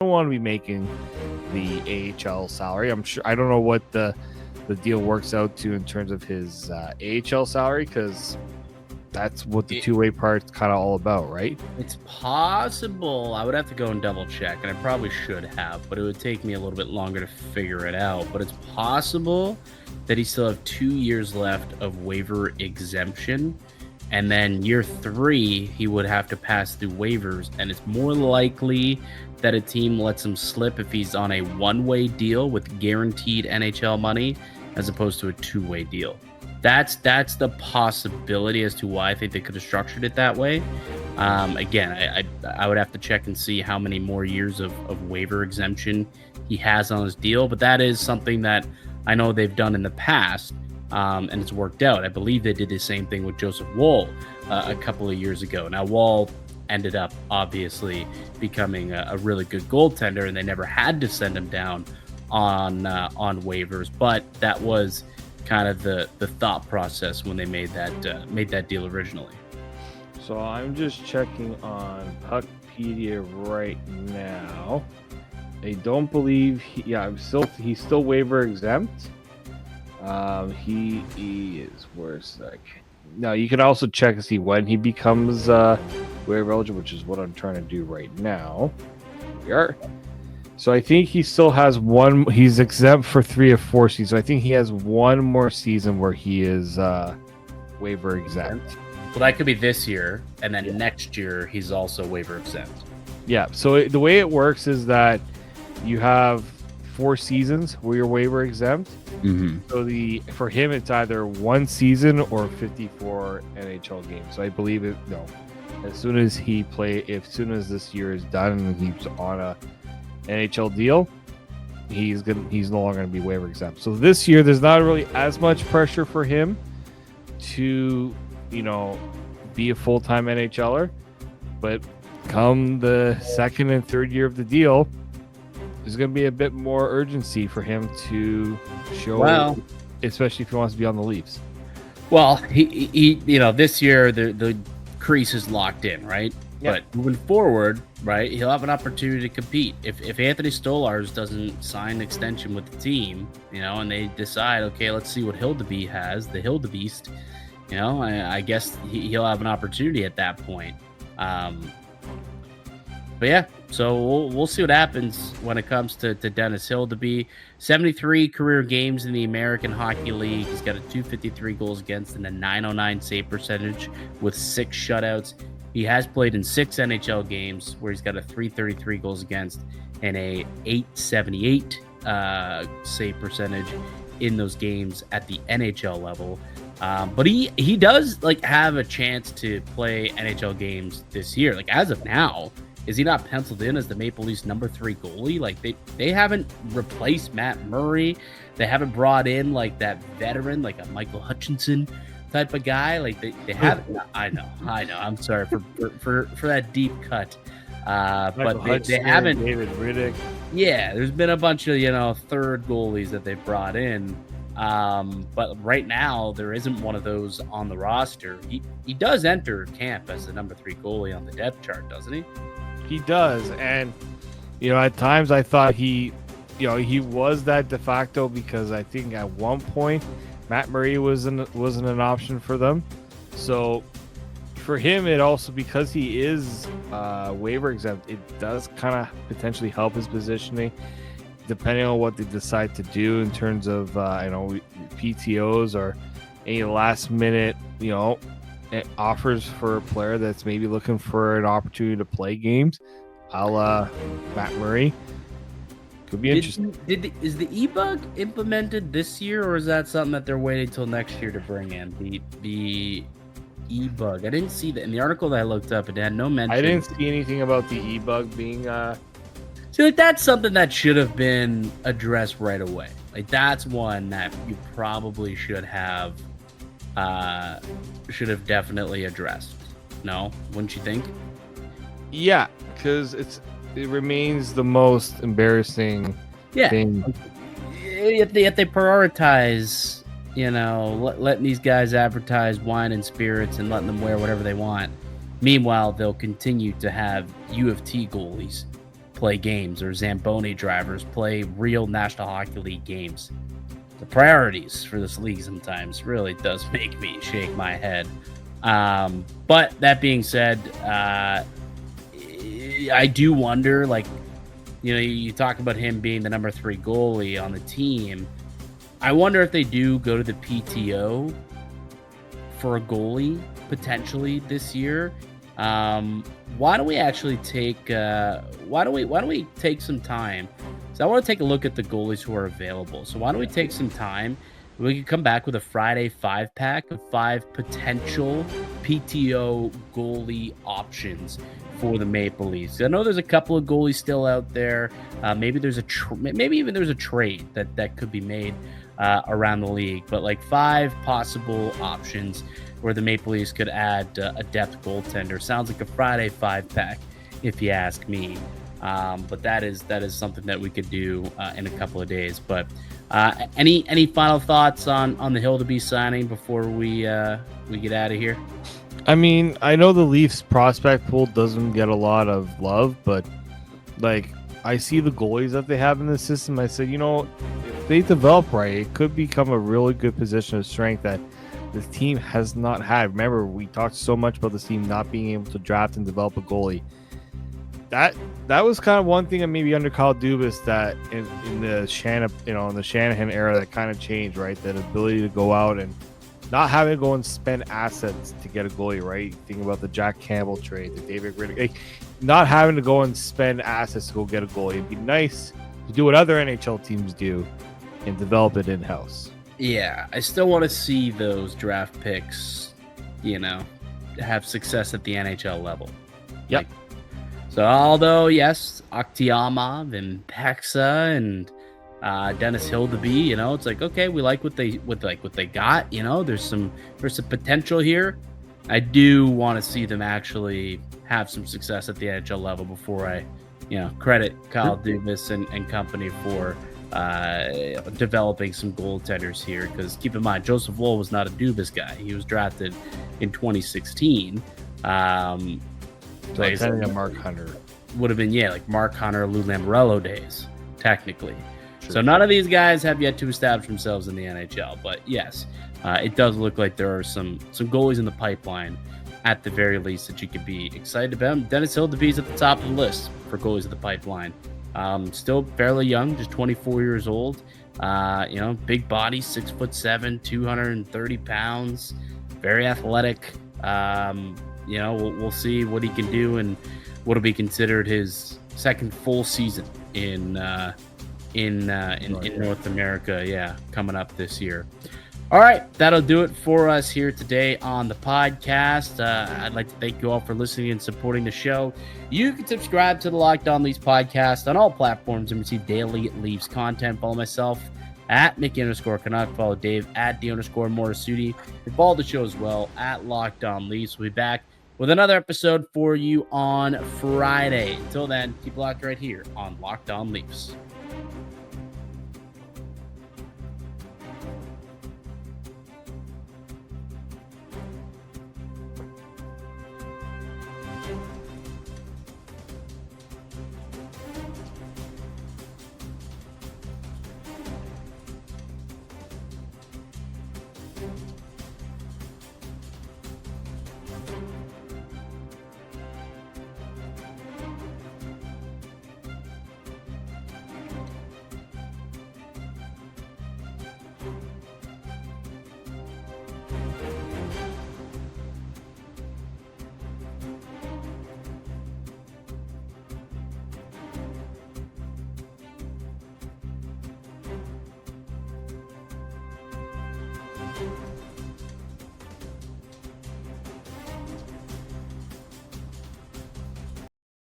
don't want to be making the AHL salary. I'm sure I don't know what the deal works out to in terms of his AHL salary, because that's what the two-way part's kind of all about, right? It's possible. I would have to go and double check, and I probably should have, but it would take me a little bit longer to figure it out. But it's possible that he still have 2 years left of waiver exemption, and then year 3 he would have to pass through waivers, and it's more likely that a team lets him slip if he's on a one-way deal with guaranteed NHL money as opposed to a two-way deal. That's the possibility as to why I think they could have structured it that way. Again, I would have to check and see how many more years of waiver exemption he has on his deal, but that is something that I know they've done in the past, and it's worked out. I believe they did the same thing with Joseph Woll a couple of years ago. Now, Woll ended up obviously becoming a really good goaltender, and they never had to send him down on waivers, but that was kind of the thought process when they made that deal originally. So I'm just checking on Puckpedia right now. I don't believe he's still waiver exempt. He is, where's that? Now you can also check to see when he becomes waiver eligible, which is what I'm trying to do right now. Here we are. So I think he still has one. He's exempt for 3 of 4 seasons. I think he has one more season where he is waiver exempt. Well, that could be this year, and then next year he's also waiver exempt. Yeah. So the way it works is that you have 4 seasons where you're waiver exempt. Mm-hmm. So for him it's either 1 season or 54 NHL games. So I believe as soon as this year is done and he's on a NHL deal, he's no longer going to be waiver exempt. So this year there's not really as much pressure for him to be a full-time NHLer, but come the second and third year of the deal, there's going to be a bit more urgency for him to show, especially if he wants to be on the Leafs. Well, he this year the crease is locked in, right? Yeah. But moving forward, right, he'll have an opportunity to compete. If Anthony Stolarz doesn't sign an extension with the team, and they decide, okay, let's see what Hildeby has, the Hildebeest, I guess he'll have an opportunity at that point. But yeah, so we'll see what happens when it comes to Dennis Hildeby. 73 career games in the American Hockey League. He's got a .253 goals against and a .909 save percentage with 6 shutouts. He has played in 6 NHL games where he's got a .333 goals against and a .878 save percentage in those games at the NHL level. But he does have a chance to play NHL games this year. As of now, is he not penciled in as the Maple Leafs number 3 goalie? They haven't replaced Matt Murray. They haven't brought in that veteran, a Michael Hutchinson type of guy. They haven't. I know. I'm sorry for that deep cut. But they haven't. David Riddick. Yeah, there's been a bunch of third goalies that they've brought in. But right now there isn't one of those on the roster. He does enter camp as the number 3 goalie on the depth chart, doesn't he? He does, and at times I thought he was that de facto, because I think at one point Matt Murray wasn't an option for them. So for him, it also, because he is waiver exempt, it does kind of potentially help his positioning, depending on what they decide to do in terms of PTOs or any last minute offers for a player that's maybe looking for an opportunity to play games, a la Matt Murray. Could be interesting. Is the e-bug implemented this year, or is that something that they're waiting till next year to bring in? The e-bug. I didn't see that in the article that I looked up. It had no mention. I didn't see anything about the e-bug being. So that's something that should have been addressed right away. That's one that you probably should have definitely addressed. No, wouldn't you think? Yeah, because it remains the most embarrassing thing. Yet they prioritize, letting these guys advertise wine and spirits and letting them wear whatever they want. Meanwhile, they'll continue to have U of T goalies play games or Zamboni drivers play real National Hockey League games. The priorities for this league sometimes really does make me shake my head. But that being said, I do wonder, like, you talk about him being the number 3 goalie on the team. I wonder if they do go to the PTO for a goalie potentially this year. Why don't we actually take why don't we take some time? So I want to take a look at the goalies who are available. So why don't we take some time? We can come back with a Friday 5-pack of 5 potential PTO goalie options for the Maple Leafs. I know there's a couple of goalies still out there. Maybe there's maybe even there's a trade that could be made around the league. But like 5 possible options where the Maple Leafs could add a depth goaltender. Sounds like a Friday 5-pack, if you ask me. But that is something that we could do in a couple of days. But any final thoughts on the Hildeby signing before we get out of here? I mean, I know the Leafs prospect pool doesn't get a lot of love, but like I see the goalies that they have in the system. I said, if they develop right, it could become a really good position of strength that this team has not had. Remember, we talked so much about this team not being able to draft and develop a goalie. That was kind of one thing that maybe under Kyle Dubas that in the Shanahan era that kind of changed, right? That ability to go out and not having to go and spend assets to get a goalie, right? Think about the Jack Campbell trade, the David Riddick, not having to go and spend assets to go get a goalie. It'd be nice to do what other NHL teams do and develop it in-house. Yeah, I still want to see those draft picks, have success at the NHL level. Yep. So although, yes, Akhtiamov and Pexa and Dennis Hildeby, it's like, okay, we like what they got. There's some potential here. I do want to see them actually have some success at the NHL level before I, credit Kyle Dubas and company for developing some goaltenders here. Because keep in mind, Joseph Woll was not a Dubas guy. He was drafted in 2016. So depending on Mark Hunter. Would have been, like Mark Hunter, Lou Lamoriello days, technically. Sure. So none of these guys have yet to establish themselves in the NHL. But yes, it does look like there are some goalies in the pipeline at the very least that you could be excited about. Dennis Hildebee's at the top of the list for goalies of the pipeline. Still fairly young, just 24 years old. Big body, 6'7", 230 pounds, very athletic. We'll see what he can do and what'll be considered his second full season in North America. Yeah, coming up this year. All right, that'll do it for us here today on the podcast. I'd like to thank you all for listening and supporting the show. You can subscribe to the Locked On Leafs podcast on all platforms and receive daily Leafs content. Follow myself at Mickey_Canuck. Follow Dave at _Morisuti. And follow the show as well at Locked On Leafs. We'll be back with another episode for you on Friday. Until then, keep locked right here on Locked On Leafs.